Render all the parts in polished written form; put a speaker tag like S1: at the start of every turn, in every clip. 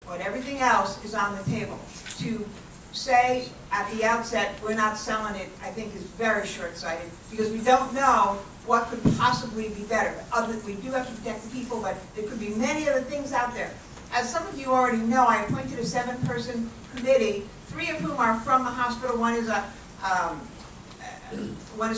S1: but everything else is on the table. To say at the outset, we're not selling it, I think is very short-sighted, because we don't know what could possibly be better. We do have to protect the people, but there could be many other things out there. As some of you already know, I appointed a 7-person committee, 3 of whom are from the hospital. One is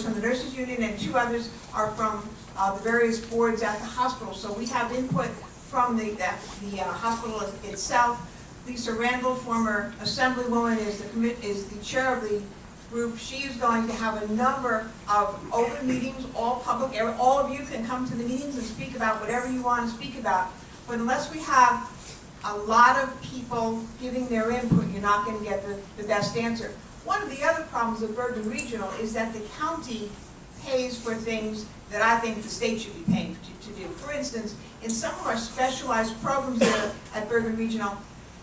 S1: from the nurses union, and 2 others are from the various boards at the hospital. So we have input from the hospital itself. Lisa Randall, former assemblywoman, is the chair of the group. She is going to have a number of open meetings, all public. All of you can come to the meetings and speak about whatever you want to speak about. But unless we have a lot of people giving their input, you're not going to get the best answer. One of the other problems of Bergen Regional is that the county pays for things that I think the state should be paying to do. For instance, in some of our specialized programs there at Bergen Regional,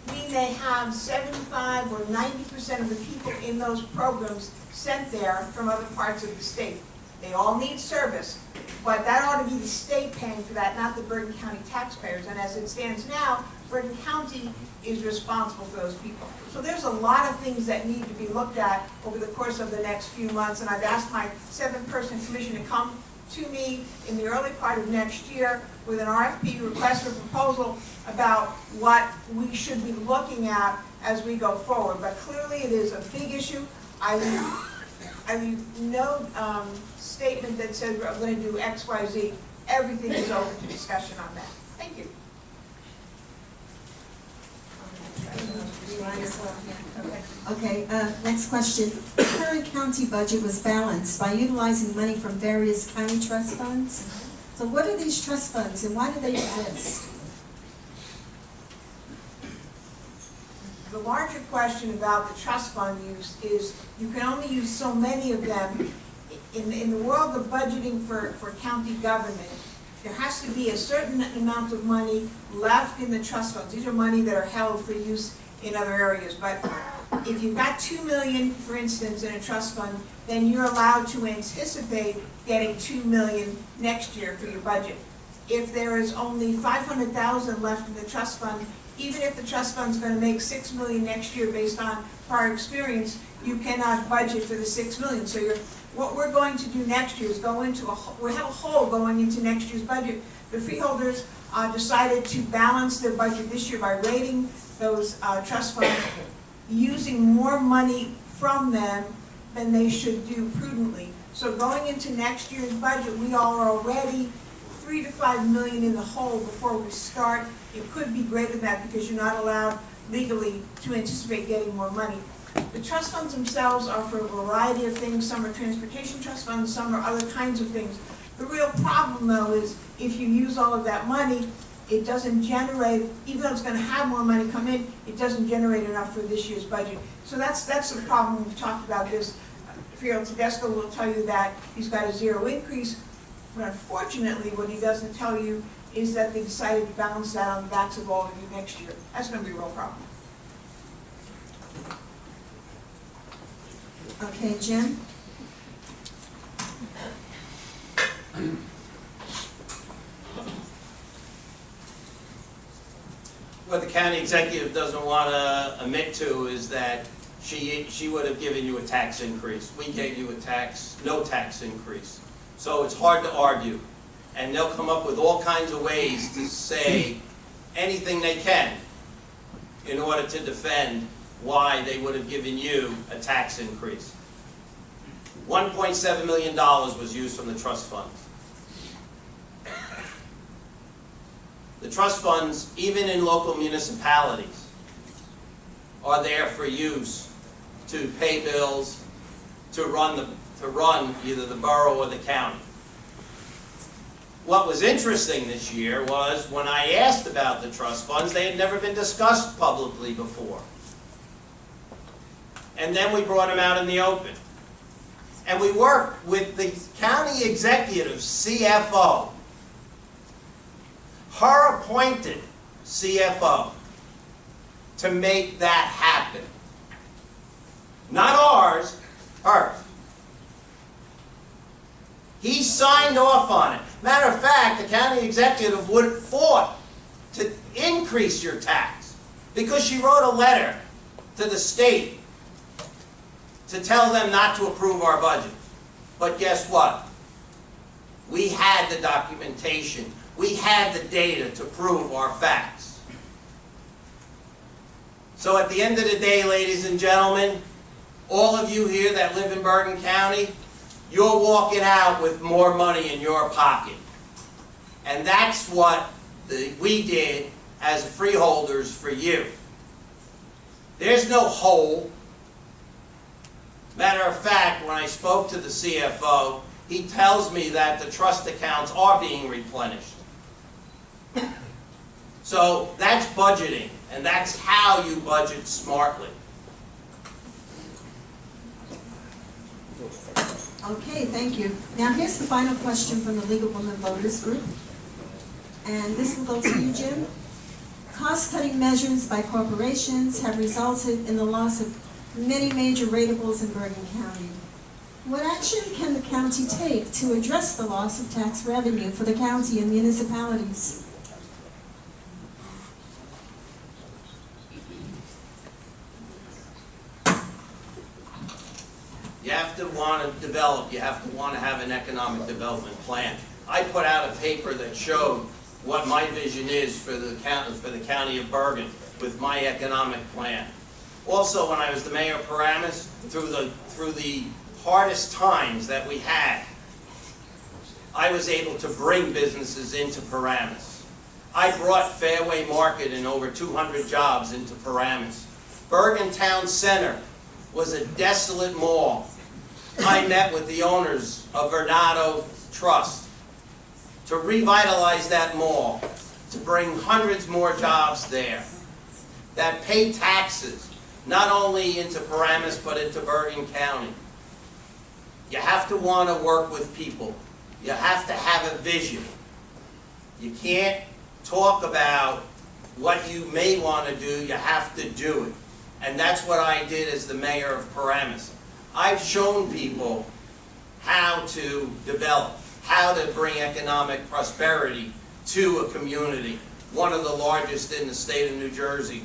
S1: we may have 75 or 90% of the people in those programs sent there from other parts of the state. They all need service, but that ought to be the state paying for that, not the Bergen County taxpayers. And as it stands now, Bergen County is responsible for those people. So there's a lot of things that need to be looked at over the course of the next few months, and I've asked my 7-person commission to come to me in the early part of next year with an RFP, request for proposal, about what we should be looking at as we go forward. But clearly it is a big issue. I leave no statement that says we're going to do X, Y, Z. Everything is open to discussion on that. Thank you.
S2: Okay, next question. The current county budget was balanced by utilizing money from various county trust funds. So what are these trust funds and why do they exist?
S1: The larger question about the trust fund use is you can only use so many of them. In the world of budgeting for county government, there has to be a certain amount of money left in the trust funds. These are money that are held for use in other areas. But if you've got $2 million, for instance, in a trust fund, then you're allowed to anticipate getting $2 million next year for your budget. If there is only $500,000 left in the trust fund, even if the trust fund is going to make $6 million next year based on prior experience, you cannot budget for the $6 million. So what we're going to do next year is go into we have a hole going into next year's budget. The freeholders decided to balance their budget this year by rating those trust funds, using more money from them than they should do prudently. So going into next year's budget, we are already $3 to $5 million in the hole before we start. It could be greater than that because you're not allowed legally to anticipate getting more money. The trust funds themselves are for a variety of things. Some are transportation trust funds, some are other kinds of things. The real problem, though, is if you use all of that money, it doesn't generate, even though it's going to have more money come in, it doesn't generate enough for this year's budget. So that's the problem. We've talked about this. Field Tedesco will tell you that he's got a 0 increase, but unfortunately what he doesn't tell you is that they decided to balance that on the backs of all of you next year. That's going to be a real problem.
S2: Okay, Jim?
S3: What the county executive doesn't want to admit to is that she would have given you a tax increase. We gave you no tax increase. So it's hard to argue. And they'll come up with all kinds of ways to say anything they can in order to defend why they would have given you a tax increase. $1.7 million was used from the trust funds. The trust funds, even in local municipalities, are there for use to pay bills, to run either the borough or the county. What was interesting this year was when I asked about the trust funds, they had never been discussed publicly before. And then we brought them out in the open. And we worked with the county executive, CFO, her appointed CFO, to make that happen. Not ours, hers. He signed off on it. Matter of fact, the county executive would have fought to increase your tax because she wrote a letter to the state to tell them not to approve our budget. But guess what? We had the documentation. We had the data to prove our facts. So at the end of the day, ladies and gentlemen, all of you here that live in Bergen County, you're walking out with more money in your pocket. And that's what we did as freeholders for you. There's no hole. Matter of fact, when I spoke to the CFO, he tells me that the trust accounts are being replenished. So that's budgeting, and that's how you budget smartly.
S2: Okay, thank you. Now here's the final question from the League of Women Voters group. And this will go to you, Jim. Cost-cutting measures by corporations have resulted in the loss of many major ratables in Bergen County. What action can the county take to address the loss of tax revenue for the county and municipalities?
S3: You have to want to develop, you have to want to have an economic development plan. I put out a paper that showed what my vision is for the county of Bergen with my economic plan. Also, when I was the mayor of Paramus, through the hardest times that we had, I was able to bring businesses into Paramus. I brought Fairway Market and over 200 jobs into Paramus. Bergen Town Center was a desolate mall. I met with the owners of Vernado Trust to revitalize that mall, to bring hundreds more jobs there, that pay taxes, not only into Paramus, but into Bergen County. You have to want to work with people. You have to have a vision. You can't talk about what you may want to do, you have to do it. And that's what I did as the mayor of Paramus. I've shown people how to develop, how to bring economic prosperity to a community, one of the largest in the state of New Jersey,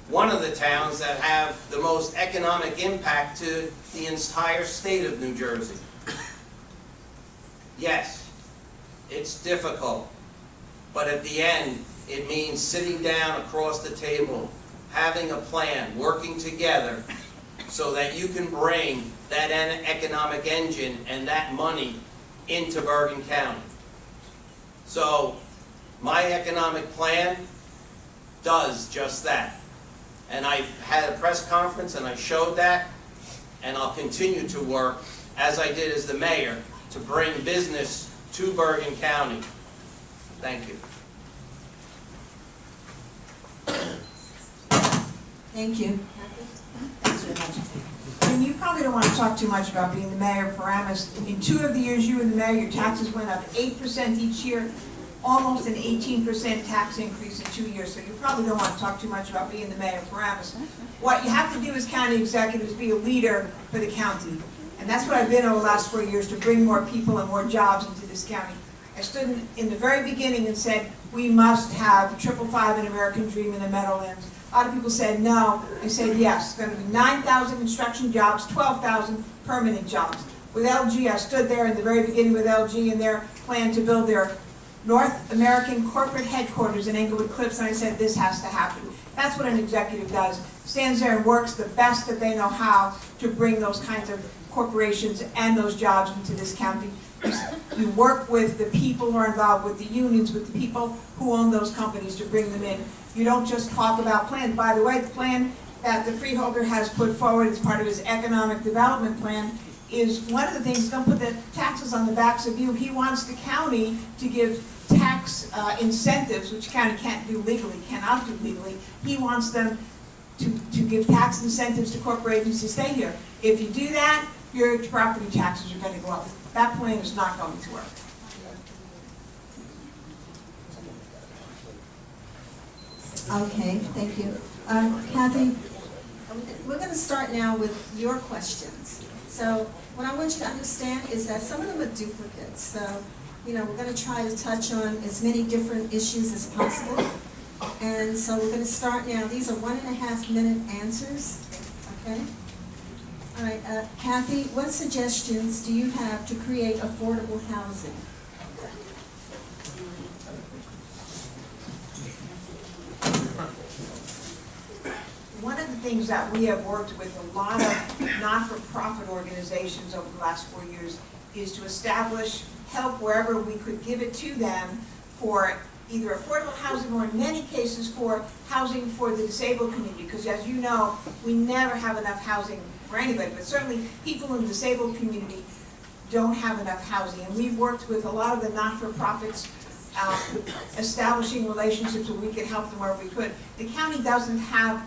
S3: one of the towns that have the most economic impact to the entire state of New Jersey. Yes, it's difficult, but at the end, it means sitting down across the table, having a plan, working together, so that you can bring that economic engine and that money into Bergen County. So, my economic plan does just that. And I had a press conference and I showed that, and I'll continue to work, as I did as the mayor, to bring business to Bergen County. Thank you.
S2: Thank you.
S1: Thanks very much. And you probably don't want to talk too much about being the mayor of Paramus. In 2 of the years you were the mayor, your taxes went up 8% each year, almost an 18% tax increase in 2 years. So you probably don't want to talk too much about being the mayor of Paramus. What you have to do as county executive is be a leader for the county. And that's what I've been over the last 4 years, to bring more people and more jobs into this county. I stood in the very beginning and said, we must have 555 and American Dream in the Meadowlands. A lot of people said no. I said yes. It's going to be 9,000 construction jobs, 12,000 permanent jobs. With LG, I stood there in the very beginning with LG and their plan to build their North American corporate headquarters in Englewood Cliffs, and I said this has to happen. That's what an executive does. Stands there and works the best that they know how to bring those kinds of corporations and those jobs into this county. You work with the people who are involved, with the unions, with the people who own those companies to bring them in. You don't just talk about plans. By the way, the plan that the freeholder has put forward as part of his economic development plan is one of the things, don't put the taxes on the backs of you. He wants the county to give tax incentives, which county can't do legally, cannot do legally. He wants them to give tax incentives to corporations to stay here. If you do that, your property taxes are going to go up. That plan is not going to work.
S2: Okay, thank you. Kathy, we're going to start now with your questions. So what I want you to understand is that some of them are duplicates. So, we're going to try to touch on as many different issues as possible. And so we're gonna start now. These are 1.5-minute answers, okay? All right, Kathy, what suggestions do you have to create affordable housing?
S1: One of the things that we have worked with a lot of not-for-profit organizations over the last 4 years is to establish help wherever we could give it to them for either affordable housing or in many cases for housing for the disabled community. Because as you know, we never have enough housing for anybody, but certainly people in the disabled community don't have enough housing. And we've worked with a lot of the not-for-profits establishing relationships where we could help them where we could. The county doesn't have,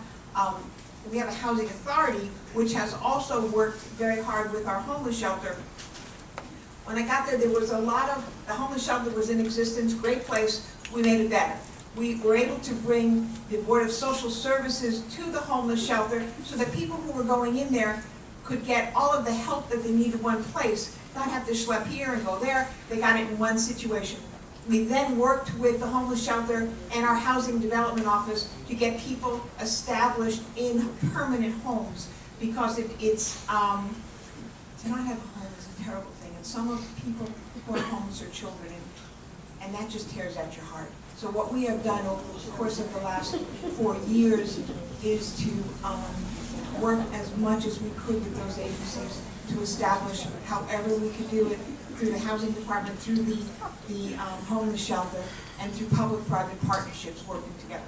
S1: we have a housing authority which has also worked very hard with our homeless shelter. When I got there was a lot of, the homeless shelter was in existence, great place, we made it better. We were able to bring the Board of Social Services to the homeless shelter so that people who were going in there could get all of the help that they need in one place, not have to schlep here and go there, they got it in one situation. We then worked with the homeless shelter and our housing development office to get people established in permanent homes because to not have a home is a terrible thing. And some of the people who are homeless are children, and that just tears at your heart. So what we have done over the course of the last 4 years is to work as much as we could with those agencies to establish however we could do it through the housing department, through the homeless shelter, and through public-private partnerships working together.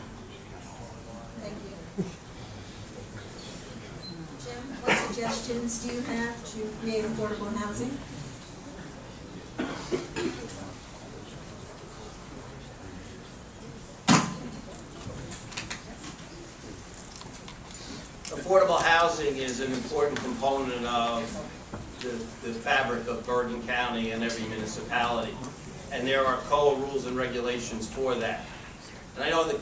S2: Thank you. Jim, what suggestions do you have to create affordable housing?
S3: Affordable housing is an important component of the fabric of Bergen County and every municipality. And there are COA rules and regulations for that. And I know the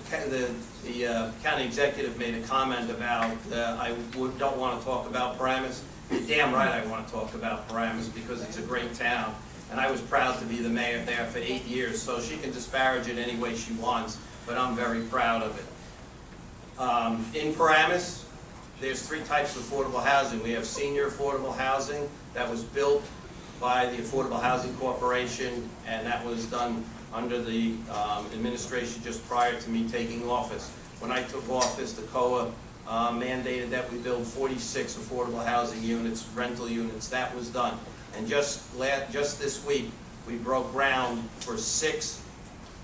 S3: county executive made a comment about don't want to talk about Paramus. You're damn right I want to talk about Paramus because it's a great town. And I was proud to be the mayor there for 8 years, so she can disparage it any way she wants, but I'm very proud of it. In Paramus, there's 3 types of affordable housing. We have senior affordable housing that was built by the Affordable Housing Corporation, and that was done under the administration just prior to me taking office. When I took office, the COA mandated that we build 46 affordable housing units, rental units. That was done. And just this week, we broke ground for 6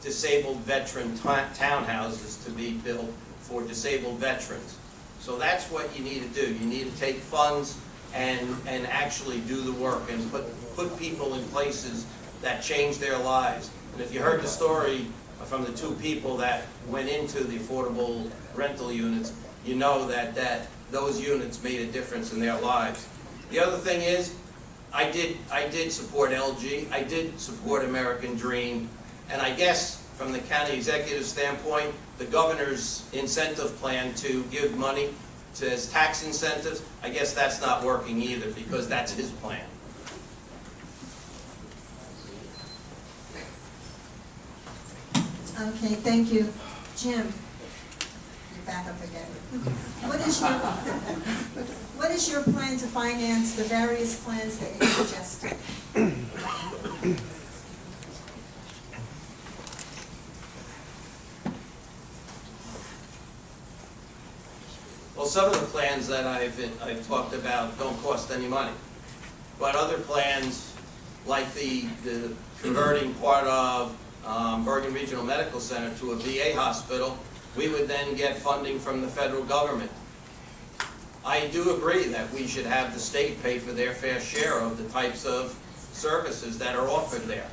S3: disabled veteran townhouses to be built for disabled veterans. So that's what you need to do. You need to take funds and actually do the work and put people in places that change their lives. And if you heard the story from the 2 people that went into the affordable rental units, you know that those units made a difference in their lives. The other thing is, I did support LG, I did support American Dream, and I guess from the county executive standpoint, the governor's incentive plan to give money as tax incentives, I guess that's not working either because that's his plan.
S2: Okay, thank you. Jim, you're back up again. What is your plan to finance the various plans that you suggested?
S3: Well, some of the plans that I've talked about don't cost any money. But other plans, like the converting part of Bergen Regional Medical Center to a VA hospital, we would then get funding from the federal government. I do agree that we should have the state pay for their fair share of the types of services that are offered there.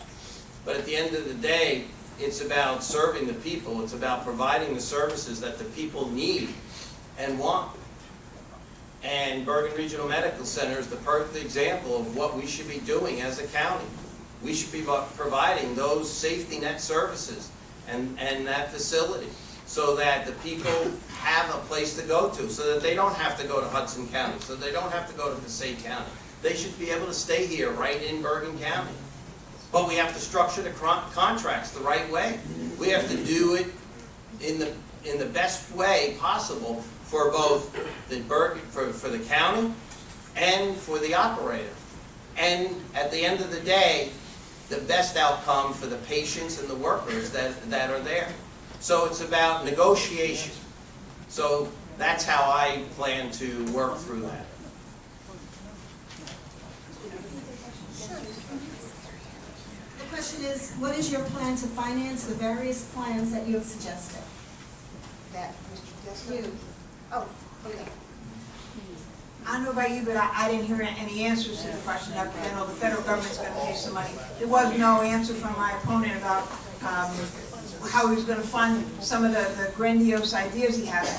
S3: But at the end of the day, it's about serving the people. It's about providing the services that the people need and want. And Bergen Regional Medical Center is the perfect example of what we should be doing as a county. We should be providing those safety net services and that facility so that the people have a place to go to, so that they don't have to go to Hudson County, so they don't have to go to Passaic County. They should be able to stay here right in Bergen County. But we have to structure the contracts the right way. We have to do it in the best way possible for both the Bergen, for the county and for the operator. And at the end of the day, the best outcome for the patients and the workers that are there. So it's about negotiation. So that's how I plan to work through that.
S2: The question is, what is your plan to finance the various plans that you have suggested?
S1: That, Mr. Desko?
S2: You.
S1: Oh, okay. I don't know about you, but I didn't hear any answers to the question. I know the federal government's going to pay some money. There was no answer from my opponent about how he was going to fund some of the grandiose ideas he has.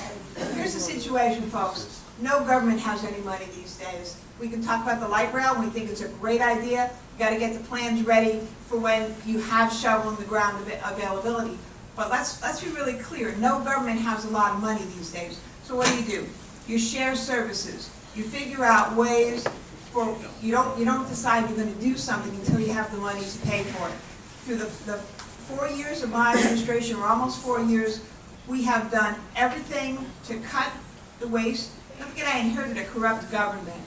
S1: Here's the situation, folks. No government has any money these days. We can talk about the light rail, and we think it's a great idea. You got to get the plans ready for when you have shovel in the ground availability. But let's be really clear. No government has a lot of money these days. So what do? You share services. You figure out ways for, you don't decide you're going to do something until you have the money to pay for it. Through the 4 years of my administration, or almost 4 years, we have done everything to cut the waste. Don't forget, I inherited a corrupt government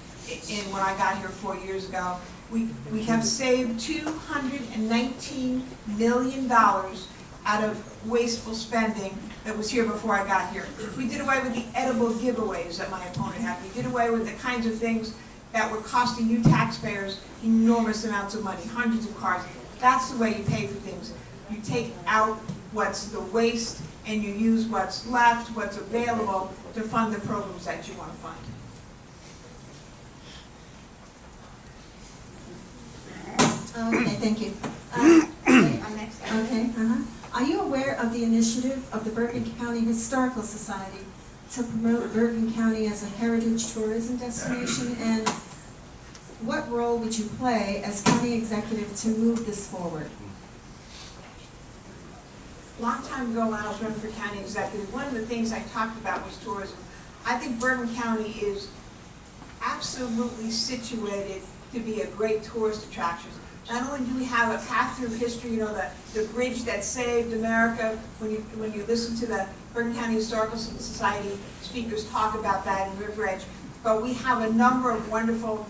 S1: when I got here 4 years ago. We have saved $219 million out of wasteful spending that was here before I got here. We did away with the edible giveaways that my opponent had. We did away with the kinds of things that were costing you taxpayers enormous amounts of money, hundreds of cars. That's the way you pay for things. You take out what's the waste and you use what's left, what's available to fund the programs that you want to fund.
S2: Okay, thank you.
S1: I'm next.
S2: Okay, Are you aware of the initiative of the Bergen County Historical Society to promote Bergen County as a heritage tourism destination? And what role would you play as county executive to move this forward?
S1: A long time ago when I was running for county executive, one of the things I talked about was tourism. I think Bergen County is absolutely situated to be a great tourist attraction. Not only do we have a path through history, you know, the bridge that saved America, when you listen to the Bergen County Historical Society speakers talk about that in River Edge, but we have a number of wonderful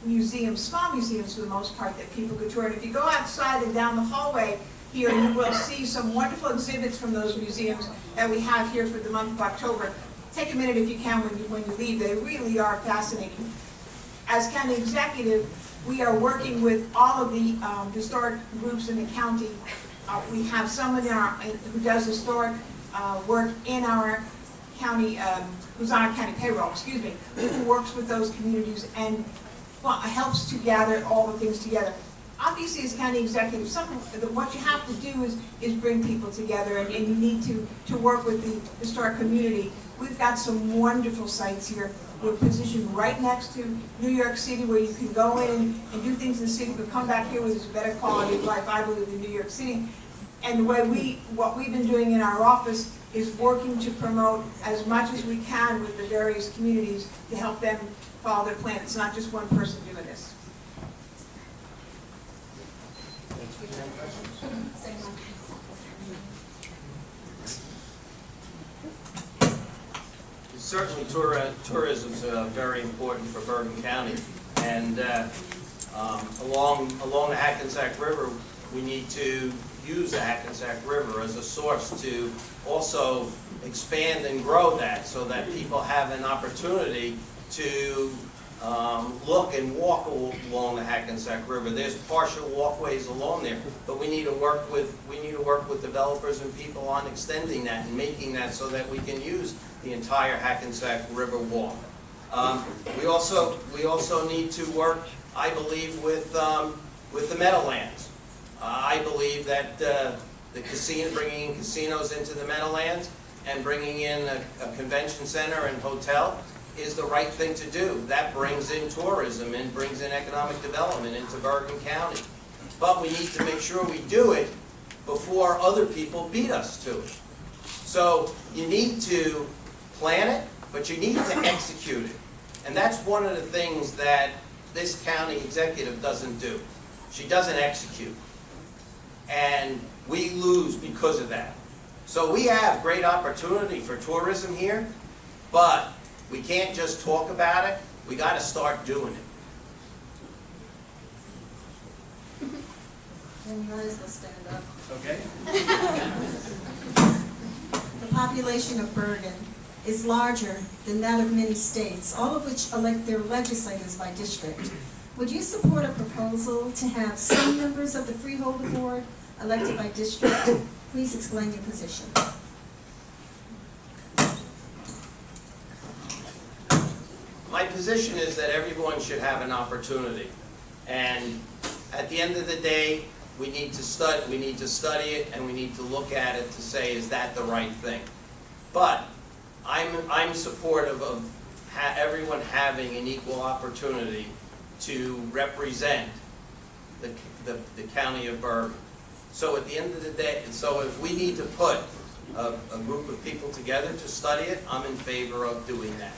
S1: museums, small museums for the most part, that people could tour. And if you go outside and down the hallway here, you will see some wonderful exhibits from those museums that we have here for the month of October. Take a minute if you can when you leave. They really are fascinating. As county executive, we are working with all of the historic groups in the county. We have someone who does historic work in our county, who's on our county payroll, who works with those communities and helps to gather all the things together. Obviously, as county executive, what you have to do is bring people together, and you need to work with the historic community. We've got some wonderful sites here. We're positioned right next to New York City, where you can go in and do things in the city, but come back here with a better quality of life, I believe, in New York City. And the way what we've been doing in our office is working to promote as much as we can with the various communities to help them follow their plan. It's not just one person doing this.
S3: Certainly, tourism is very important for Bergen County, and along the Hackensack River, we need to use the Hackensack River as a source to also expand and grow that, so that people have an opportunity to look and walk along the Hackensack River. There's partial walkways along there, but we need to work with developers and people on extending that and making that so that we can use the entire Hackensack River walk. We also need to work, I believe, with the Meadowlands. I believe that the bringing in casinos into the Meadowlands and bringing in a convention center and hotel is the right thing to do. That brings in tourism and brings in economic development into Bergen County. But we need to make sure we do it before other people beat us to it. So you need to plan it, but you need to execute it. And that's one of the things that this county executive doesn't do. She doesn't execute. And we lose because of that. So we have great opportunity for tourism here, but we can't just talk about it, we gotta start doing it.
S2: Then you might as well stand up.
S3: Okay?
S2: The population of Bergen is larger than that of many states, all of which elect their legislators by district. Would you support a proposal to have some members of the Freeholder Board elected by district? Please explain your position.
S3: My position is that everyone should have an opportunity. And at the end of the day, we need to study it, and we need to look at it to say, is that the right thing? But I'm supportive of everyone having an equal opportunity to represent the county of Bergen. So at the end of the day, so if we need to put a group of people together to study it, I'm in favor of doing that.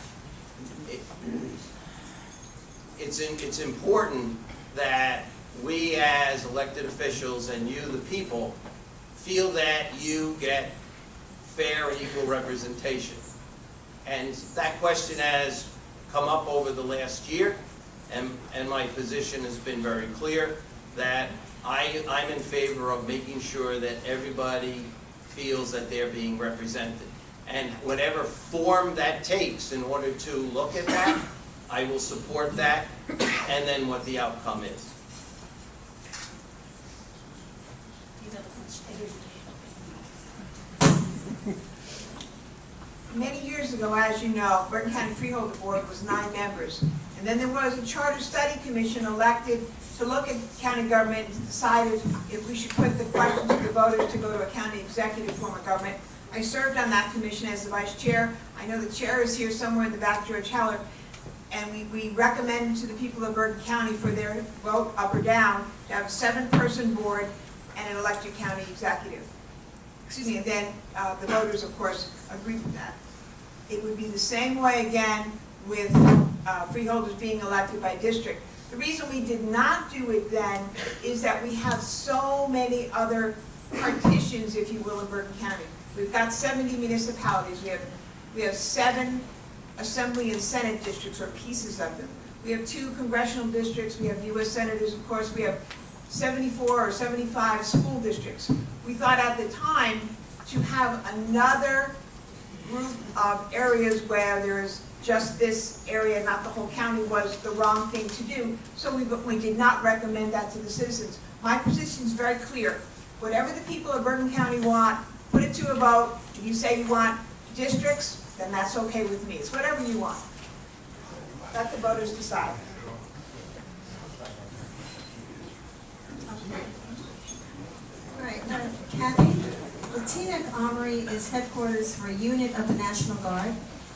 S3: It's important that we as elected officials and you, the people, feel that you get fair and equal representation. And that question has come up over the last year, and my position has been very clear that I'm in favor of making sure that everybody feels that they're being represented. And whatever form that takes in order to look at that, I will support that, and then what the outcome is.
S1: Many years ago, as you know, Bergen County Freeholder Board was 9 members. And then there was a Charter Study Commission elected to look at county government and decided if we should put the questions to the voters to go to a county executive form of government. I served on that commission as the vice chair. I know the chair is here somewhere in the back, George Heller. And we recommended to the people of Bergen County for their vote up or down to have a 7-person board and an elected county executive. Excuse me, and then the voters, of course, agreed with that. It would be the same way again with freeholders being elected by district. The reason we did not do it then is that we have so many other partitions, if you will, in Bergen County. We've got 70 municipalities. We have 7 assembly and senate districts, or pieces of them. We have 2 congressional districts. We have U.S. senators, of course. We have 74 or 75 school districts. We thought at the time to have another group of areas where there's just this area, not the whole county, was the wrong thing to do. So we did not recommend that to the citizens. My position is very clear. Whatever the people of Bergen County want, put it to a vote. If you say you want districts, then that's okay with me. It's whatever you want. Let the voters decide.
S2: All right, Kathy, the Teaneck Armory is headquarters for a unit of the National Guard,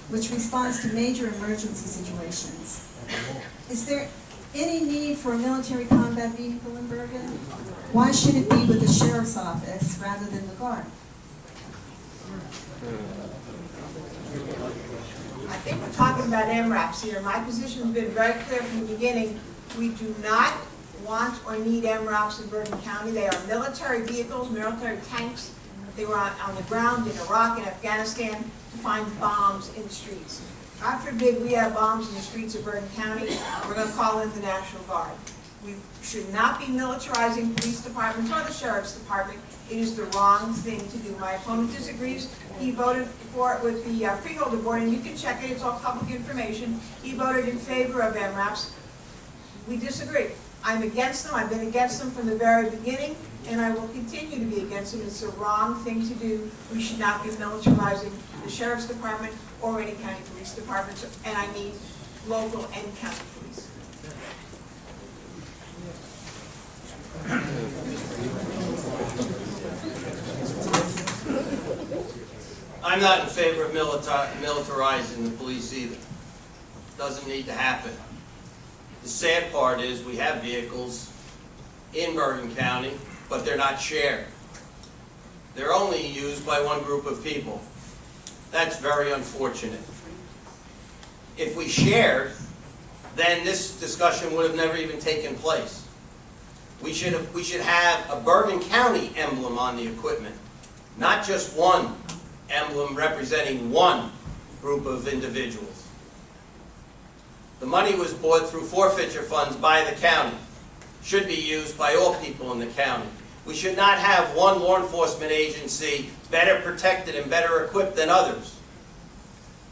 S2: which responds to major emergency situations. Is there any need for a military combat vehicle in Bergen? Why should it be with the sheriff's office rather than the Guard?
S1: I think we're talking about MRAPs here. My position has been very clear from the beginning. We do not want or need MRAPs in Bergen County. They are military vehicles, military tanks. They were on the ground in Iraq and Afghanistan to find bombs in the streets. God forbid we have bombs in the streets of Bergen County, we're going to call in the National Guard. We should not be militarizing police departments or the sheriff's department. It is the wrong thing to do. My opponent disagrees. He voted for it with the Freeholder Board, and you can check it. It's all public information. He voted in favor of MRAPs. We disagree. I'm against them. I've been against them from the very beginning, and I will continue to be against them. It's the wrong thing to do. We should not be militarizing the sheriff's department or any county police departments, and I mean local and county police.
S3: I'm not in favor of militarizing the police either. Doesn't need to happen. The sad part is we have vehicles in Bergen County, but they're not shared. They're only used by one group of people. That's very unfortunate. If we shared, then this discussion would have never even taken place. We should have a Bergen County emblem on the equipment, not just one emblem representing one group of individuals. The money was bought through forfeiture funds by the county. Should be used by all people in the county. We should not have one law enforcement agency better protected and better equipped than others.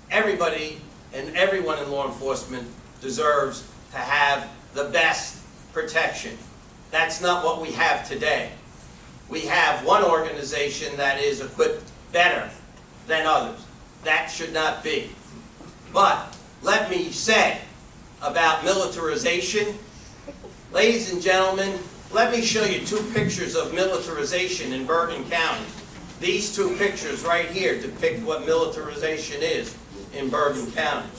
S3: Everybody and everyone in law enforcement deserves to have the best protection. That's not what we have today. We have one organization that is equipped better than others. That should not be. But let me say about militarization, ladies and gentlemen, let me show you two pictures of militarization in Bergen County. These two pictures right here depict what militarization is in Bergen County.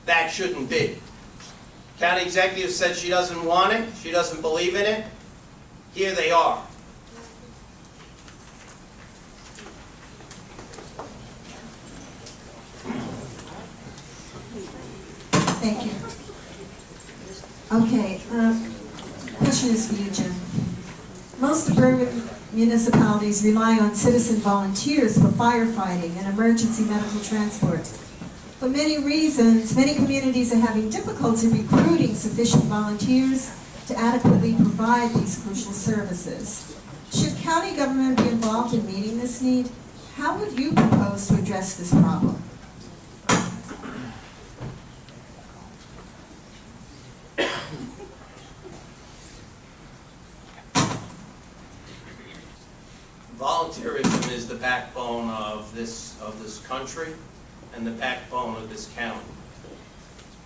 S3: That shouldn't be. County executive said she doesn't want it, she doesn't believe in it. Here they are.
S2: Thank you. Okay, question is for you, Jim. Most Bergen municipalities rely on citizen volunteers for firefighting and emergency medical transport. For many reasons, many communities are having difficulty recruiting sufficient volunteers to adequately provide these crucial services. Should county government be involved in meeting this need? How would you propose to address this problem?
S3: Volunteerism is the backbone of this country and the backbone of this county.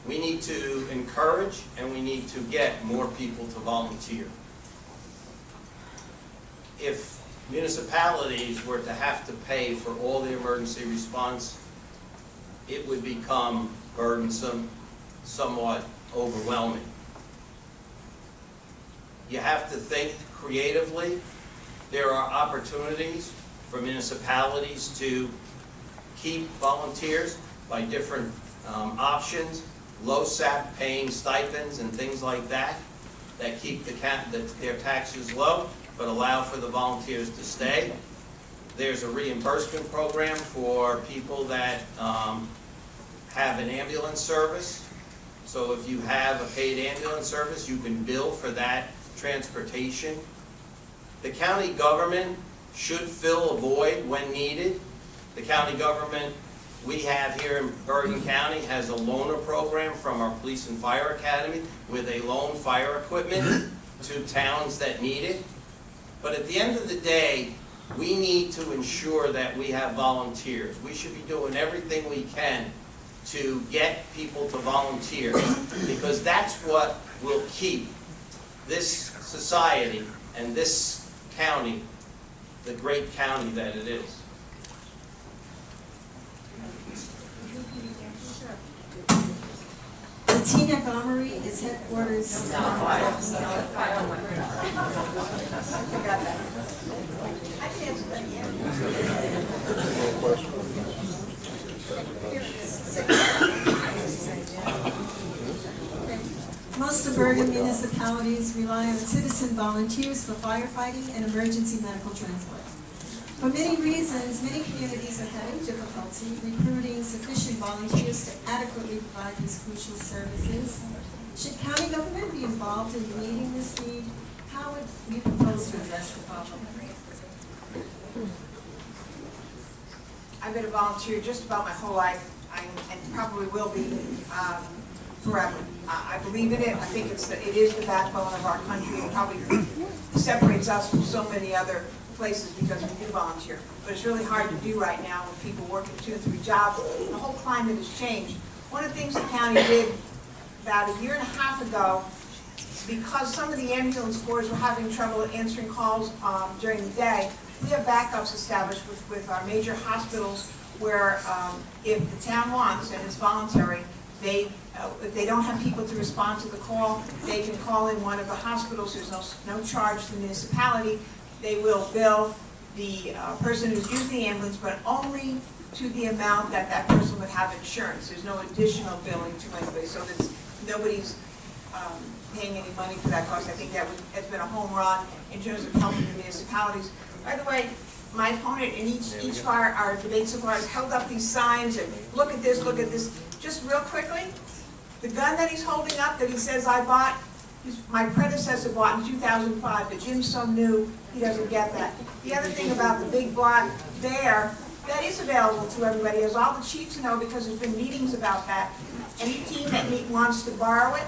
S3: We need to encourage and we need to get more people to volunteer. If municipalities were to have to pay for all the emergency response, it would become burdensome, somewhat overwhelming. You have to think creatively. There are opportunities for municipalities to keep volunteers by different options, low SAP paying stipends and things like that, that keep their taxes low, but allow for the volunteers to stay. There's a reimbursement program for people that have an ambulance service. So if you have a paid ambulance service, you can bill for that transportation. The county government should fill a void when needed. The county government we have here in Bergen County has a loaner program from our police and fire academy where they loan fire equipment to towns that need it. But at the end of the day, we need to ensure that we have volunteers. We should be doing everything we can to get people to volunteer because that's what will keep this society and this county the great county that it is.
S2: The Teaneck Armory is headquarters. Most of Bergen municipalities rely on citizen volunteers for firefighting and emergency medical transport. For many reasons, many communities are having difficulty recruiting sufficient volunteers to adequately provide these crucial services. Should county government be involved in meeting this need? How would you propose to address the problem?
S1: I've been a volunteer just about my whole life, and probably will be forever. I believe in it. I think it is the backbone of our country. It probably separates us from so many other places because we do volunteer. But it's really hard to do right now with people working 2 or 3 jobs. The whole climate has changed. One of the things the county did about 1.5 years ago, because some of the ambulance corps were having trouble answering calls during the day, we have backups established with our major hospitals where if the town wants, and it's voluntary, if they don't have people to respond to the call, they can call in one of the hospitals. There's no charge to the municipality. They will bill the person who's using the ambulance, but only to the amount that that person would have insurance. There's no additional billing to anybody, so that nobody's paying any money for that cost. I think that has been a home run in terms of helping the municipalities. By the way, my opponent in each of our debates so far has held up these signs and look at this, look at this. Just real quickly, the gun that he's holding up that he says I bought, my predecessor bought in 2005, but Jim's so new, he doesn't get that. The other thing about the big black bear, that is available to everybody, as all the chiefs know, because there's been meetings about that. Any team that wants to borrow it,